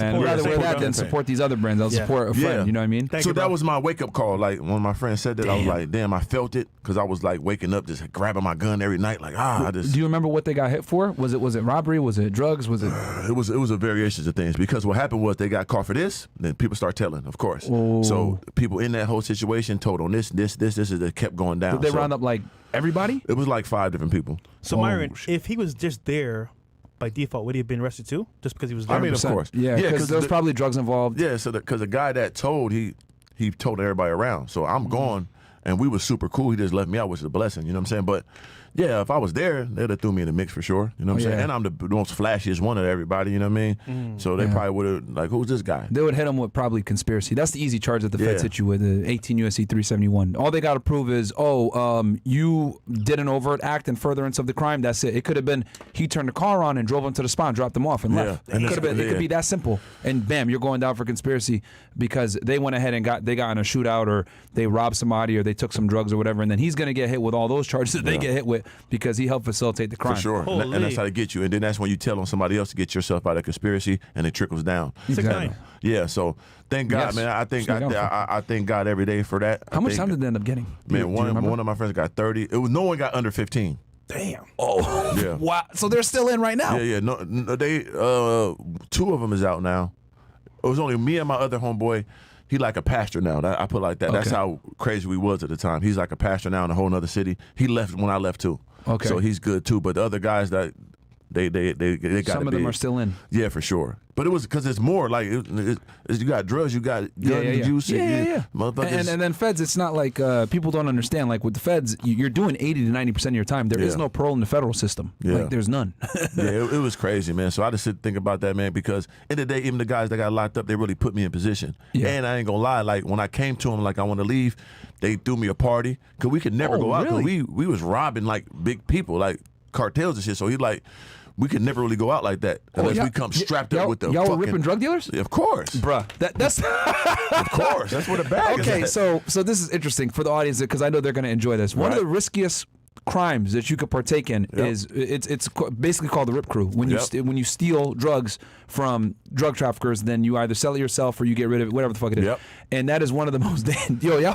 And I'd rather wear that than support these other brands. I'll support a friend, you know what I mean? So that was my wake-up call. Like, when my friend said that, I was like, damn, I felt it. Because I was, like, waking up just grabbing my gun every night. Like, I just... Do you remember what they got hit for? Was it robbery? Was it drugs? Was it... It was a variation of things. Because what happened was they got caught for this, then people start telling, of course. Oh. So people in that whole situation told on this, it kept going down. Did they round up, like, everybody? It was like 5 different people. So, Myron, if he was just there... by default, would he have been arrested too? Just because he was there? I mean, of course. Yeah, because there was probably drugs involved. Yeah, so because the guy that told, he told everybody around. So I'm gone, and we was super cool. He just left me out, which is a blessing, you know what I'm saying? But, yeah, if I was there, they'd have threw me in the mix for sure, you know what I'm saying? And I'm the most flashiest one of everybody, you know what I mean? So they probably would have, like, who's this guy? They would hit him with probably conspiracy. That's the easy charge that the feds hit you with, 18 U.S.C. 371. All they got to prove is, you did an overt act in furtherance of the crime. That's it. It could have been he turned the car on and drove him to the spot and dropped them off and left. It could be that simple. And bam, you're going down for conspiracy because they went ahead and got in a shootout, or they robbed somebody, or they took some drugs or whatever, and then he's going to get hit with all those charges that they get hit with because he helped facilitate the crime. For sure. And that's how they get you. And then that's when you tell on somebody else to get yourself out of conspiracy, and it trickles down. Exactly. Yeah, so thank God, man. I thank God every day for that. How much time did they end up getting? Man, one of my friends got 30. No one got under 15. Damn. Oh. Yeah. Wow. So they're still in right now. Yeah. No, they 2 of them is out now. It was only me and my other homeboy. He like a pastor now. I put it like that. Okay. That's how crazy we was at the time. He's like a pastor now in a whole other city. He left when I left too. Okay. So he's good too. But the other guys that they got some of them are still in. Yeah, for sure. But it was because it's more like you got drugs, you got gun juice, motherfuckers. And then feds, it's not like people don't understand. Like with the feds, you're doing 80 to 90% of your time. There is no parole in the federal system. Yeah. Like there's none. It was crazy, man. So I just sit and think about that, man. Because in the day, even the guys that got locked up, they really put me in position. Yeah. And I ain't gonna lie, like when I came to them, like I want to leave, they threw me a party because we could never go out. Really? We was robbing like big people, like cartels and shit. So he like. We could never really go out like that unless we come strapped up with the y'all were ripping drug dealers? Of course. Bruh. That's of course. That's what a bag is. Okay, so this is interesting for the audience because I know they're going to enjoy this. One of the riskiest crimes that you could partake in is it's basically called the Rip Crew. When you steal drugs from drug traffickers, then you either sell it yourself or you get rid of it, whatever the fuck it is. And that is one of the most y'all. Yeah,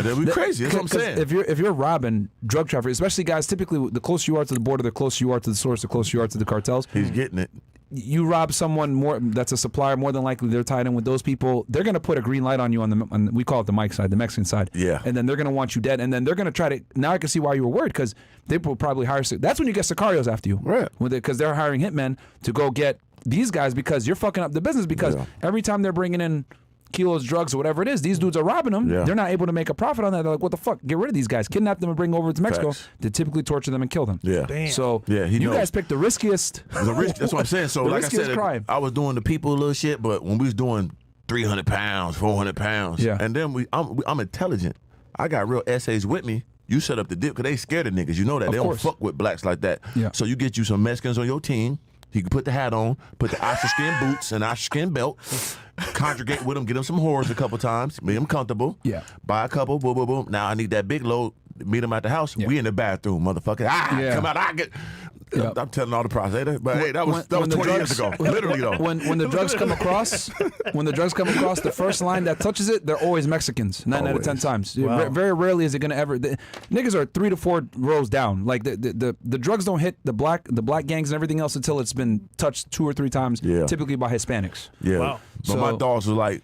that'd be crazy. That's what I'm saying. If you're robbing drug traffickers, especially guys, typically the closer you are to the border, the closer you are to the source, the closer you are to the cartels. He's getting it. You rob someone more that's a supplier, more than likely they're tied in with those people. They're going to put a green light on you on we call it the Mike side, the Mexican side. Yeah. And then they're going to want you dead. And then they're going to try to. Now I can see why you were worried because they will probably hire. That's when you get sicarios after you, right? Because they're hiring hitmen to go get these guys because you're fucking up the business. Because every time they're bringing in kilos, drugs, or whatever it is, these dudes are robbing them. Yeah. They're not able to make a profit on that. They're like, what the fuck? Get rid of these guys. Kidnap them and bring them over to Mexico. They typically torture them and kill them. Yeah. Damn. So you guys picked the riskiest. That's what I'm saying. So like I said, crime. I was doing the people a little shit, but when we was doing 300 pounds, 400 pounds, and then I'm intelligent. I got real essays with me. You set up the dip because they scared of niggas. You know that. They don't fuck with blacks like that. Yeah. So you get you some Mexicans on your team. He can put the hat on, put the ostrich-skin boots and ostrich-skin belt, conjugate with him, get him some whores a couple times, make him comfortable. Yeah. Buy a couple, boom, boom, boom. Now I need that big load. Meet him at the house. We in the bathroom, motherfucker. Come out. I get. Yep. I'm telling all the process, but hey, that was 20 years ago. Literally though. When the drugs come across, the first line that touches it, they're always Mexicans. 9 out of 10 times. Wow. Very rarely is it gonna ever. Niggas are 3 to 4 rows down. Like the drugs don't hit the black gangs and everything else until it's been touched 2 or 3 times. Yeah. Typically by Hispanics. Yeah. Wow. But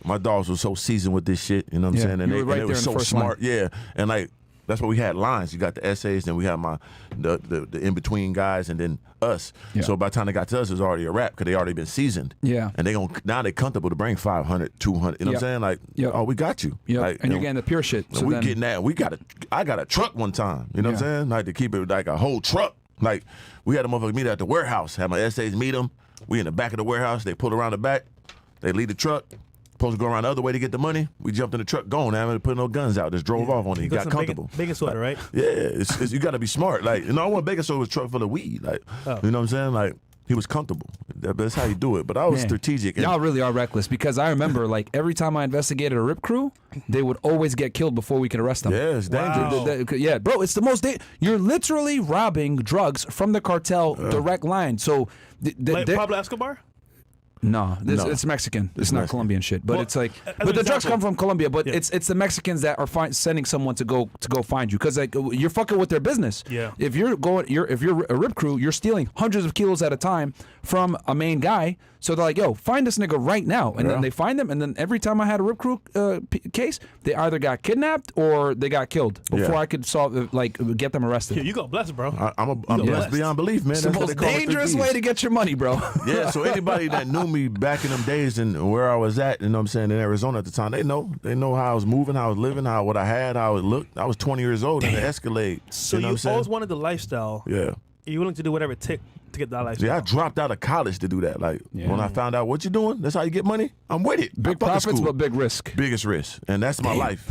my dogs were so seasoned with this shit. You know what I'm saying? And they were so smart. Line. Yeah. And like. That's why we had lines. You got the essays, then we had the in between guys, and then us. Yeah. So by the time they got to us, it was already a wrap because they already been seasoned. Yeah. And now they comfortable to bring 500, 200. You know what I'm saying? Like, oh, we got you. Yeah. Like, and you're getting the pure shit. So we getting that. I got a truck one time. You know what I'm saying? Like to keep it like a whole truck. Like we had a motherfucker meet at the warehouse. Had my essays meet them. We in the back of the warehouse. They pull around the back. They leave the truck. Supposed to go around the other way to get the money. We jumped in the truck, going, having to put no guns out. Just drove off on it. He got comfortable. Bacon soda, right? Yeah, you got to be smart. Like, I want bacon soda with a truck full of weed. Like, you know what I'm saying? Like, he was comfortable. That's how you do it. But I was strategic. Y'all really are reckless because I remember, like, every time I investigated a Rip Crew, they would always get killed before we could arrest them. Yeah, it's dangerous. Yeah, bro, it's the most. You're literally robbing drugs from the cartel direct line. So, like Pablo Escobar. No, No. it's Mexican. It's not Mexican. Colombian shit. But Well, it's like, as but an the drugs example- come from Colombia. But Yeah. it's the Mexicans that are sending someone to go find you, because like you're fucking with their business. Yeah. If you're a rip crew, you're stealing hundreds of kilos at a time from a main guy. So they're like, yo, find this nigga right now, and then they find them. And then every time I had a rip crew case, they either got kidnapped or they got killed before I could get them arrested. Yeah, you got blessed, bro. I'm got blessed blessed. beyond belief, man. It's the That's what most they call it, dangerous 3 Ds. way to get your money, bro. Yeah, so anybody that knew me back in them days and where I was at, you know what I'm saying, in Arizona at the time, they know how I was moving, how I was living, what I had, how it looked. I was 20 years old in the Escalade. So you know you what I'm saying? always wanted the lifestyle. Yeah. You're willing to do whatever it takes to get that lifestyle. See, I dropped out of college to do that. Like, when I found out what you're doing, that's how you get money, I'm with it. Big I'm fucking profits, school. but big risk. Biggest risk, and that's my life.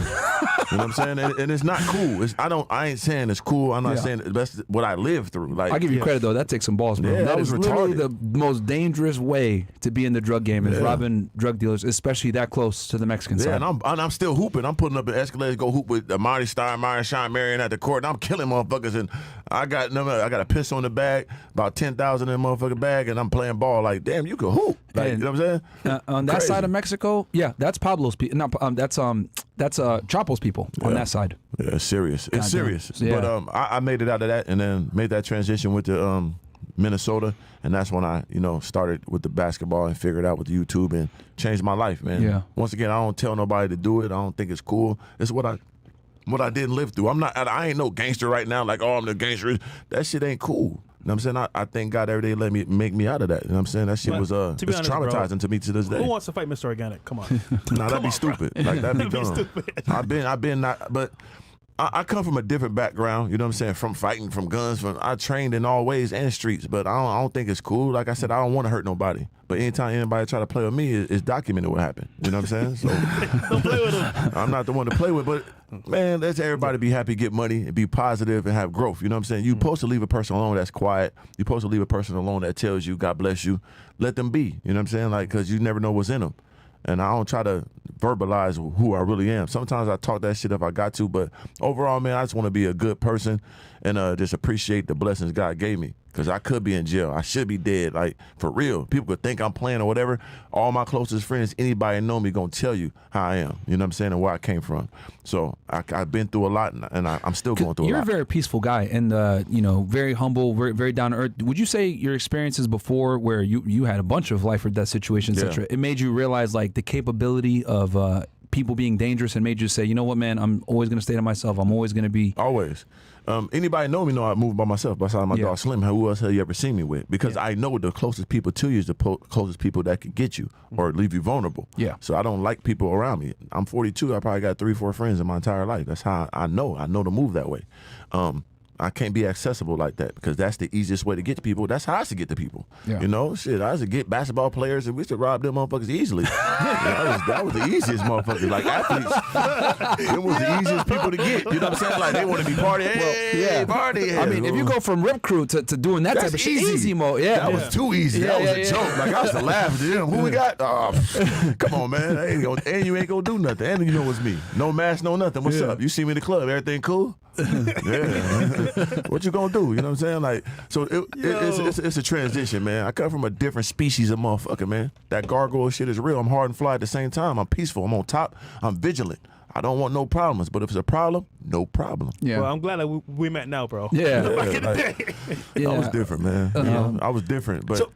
You know what I'm saying? And it's not cool. I ain't saying it's cool. I'm not saying that's what I lived through. Like, I'll give you credit though. That takes some balls, bro. Yeah, that that was is literally retarded. the most dangerous way to be in the drug game is robbing drug dealers, especially that close to the Mexican side. and I'm still hooping. I'm putting up an Escalade, go hoop with Marty Steinmeier, Sean Marion at the court, and I'm killing motherfuckers. And I got a pistol in the bag, about 10,000 in the motherfucking bag, and I'm playing ball. Like, damn, you can hoop. Like, you know what I'm saying? On that Crazy. side of Mexico, that's Pablo's people. That's Chapo's people on that side. Yeah, it's serious. It's serious. Yeah. But I made it out of that, and then made that transition with the Minnesota, and that's when I started with the basketball and figured out with the YouTube and changed my life, man. Yeah. Once again, I don't tell nobody to do it. I don't think it's cool. It's what I didn't live through. I ain't no gangster right now. Like, oh, I'm the gangster. That shit ain't cool. You know what I'm saying? I thank God every day let me make me out of that. You know what I'm saying? That shit But was to be it's honest, bro, traumatizing to me to this day. Who wants to fight Mr. Organic? Come on. Nah, that'd be stupid. Like, that'd be dumb. stupid. I've been not, but I come from a different background. You know what I'm saying? From fighting, from guns. I trained in all ways and streets, but I don't think it's cool. Like I said, I don't want to hurt nobody. But anytime anybody try to play with me, it's documented what happened. You know what I'm saying? So Don't play with him. I'm not the one to play with, but man, let's everybody be happy, get money, and be positive and have growth. You know what I'm saying? You're supposed to leave a person alone that's quiet. You're supposed to leave a person alone that tells you, God bless you. Let them be. You know what I'm saying? Like, because you never know what's in them. And I don't try to verbalize who I really am. Sometimes I talk that shit if I got to, but overall, man, I just want to be a good person and just appreciate the blessings God gave me. Because I could be in jail. I should be dead. Like, for real. People could think I'm playing or whatever. All my closest friends, anybody know me, going to tell you how I am. You know what I'm saying? And where I came from. So I've been through a lot, and I'm still going through a lot. You're a very peaceful guy and, very humble, very, very down to earth. Would you say your experiences before where you had a bunch of life or death situations, et cetera, it made you realize, like, the capability of people being dangerous and made you say, you know what, man, I'm always going to stay to myself. I'm always going to be. Always. Anybody know me know I move by myself, beside my dog Slim. Who else have you ever seen me with? Because I know the closest people to you is the closest people that can get you or leave you vulnerable. Yeah. So I don't like people around me. I'm 42. I probably got 3-4 friends in my entire life. That's how I know. I know to move that way. I can't be accessible like that because that's the easiest way to get to people. That's how I should get to people. Yeah. You know, shit, I should get basketball players and we should rob them motherfuckers easily. that was the easiest motherfuckers. Like, athletes, it was the easiest people to get. You know what I'm saying? Like, they want to be partying. Hey, party. I mean, if you go from rip crew to doing that That's type of shit, easy. easy mode. Yeah. That was too easy. Yeah, That was yeah, a joke. Like, I was to laugh. Who we got? Oh, come on, man. And you ain't gonna do nothing. And you know it's me. No mask, no nothing. What's up? You see me in the club. Everything cool? Yeah. What you gonna do? You know what I'm saying? Like, so it's a transition, man. I come from a different species of motherfucker, man. That gargoyle shit is real. I'm hard and fly at the same time. I'm peaceful. I'm on top. I'm vigilant. I don't want no problems. But if it's a problem, no problem. Yeah. Well, I'm glad that we met now, bro. Yeah. I was different, man. You know, I was different. But So